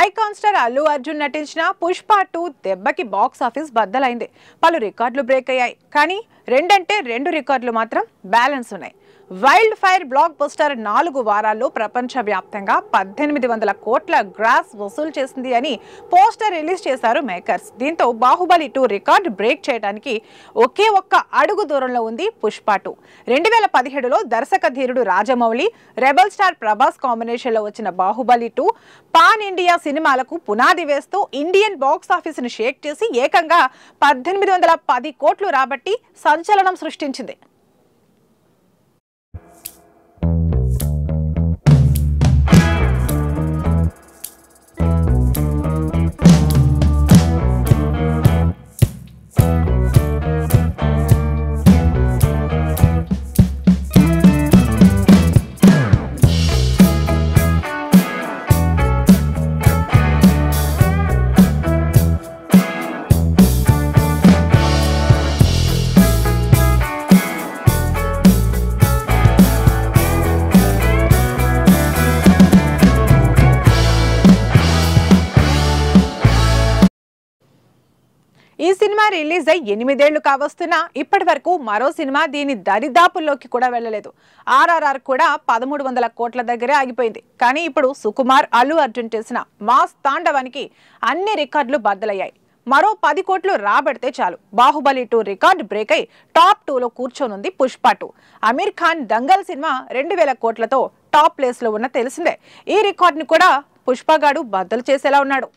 Icon star Allu Arjun నటించిన పుష్ప 2 దెబ్బకి box office బద్దలైంది. పలు రికార్డులు బ్రేక్ అయ్యాయి. కానీ రెండంటే రెండు రికార్డులు మాత్రం బ్యాలెన్స్ ఉన్నాయి. వైల్డ్ ఫైర్ బ్లాక్ బస్టర్ 4 వారాల్లో ప్రపంచవ్యాప్తంగా 1800 కోట్ల గ్రాస్ వసూలు చేసింది అని పోస్టర్ రిలీజ్ చేశారు మేకర్స్. దీంతో బాహుబలి 2 రికార్డు బ్రేక్ చేయడానికి ఒకే ఒక్క అడుగు దూరంలో ఉంది పుష్ప 2. 2017లో దర్శక ధీరుడు Rajamouli, rebel star Prabhas combination లో వచ్చిన బాహుబలి 2 పాన్ ఇండియా సినిమాలకు పునాది వేస్తూ ఇండియన్ బాక్స్ ఆఫీస్ ను షేక్ చేసి ఏకంగా 1810 కోట్లు రాబట్టి సంచలనం సృష్టించింది. ఈ సినిమా రిలీజ్ అయ్యి 8 ఏళ్లు కావస్తున్నా ఇప్పటి వరకు మరో సినిమా దీని దరిదాపుల్లోకి కూడా వెళ్ళలేదు. RRR కూడా 1300 కోట్ల దగ్గరే ఆగిపోయింది. కానీ ఇప్పుడు సుకుమార్, అల్లు అర్జున్ చేసిన మాస్ తాండవానికి అన్ని రికార్డులు బద్దలయ్యాయి. మరో 10 కోట్లు రాబడితే చాలు బాహుబలి 2 రికార్డు బ్రేక్ అయి టాప్ 2లో కూర్చోనుంది పుష్ప 2. అమీర్ ఖాన్ దంగల్ సినిమా 2000 కోట్లతో టాప్ ప్లేస్ లో ఉన్న తెలిసిందే. ఈ రికార్డుని కూడా పుష్పగాడు బద్దలు చేసేలా ఉన్నాడు.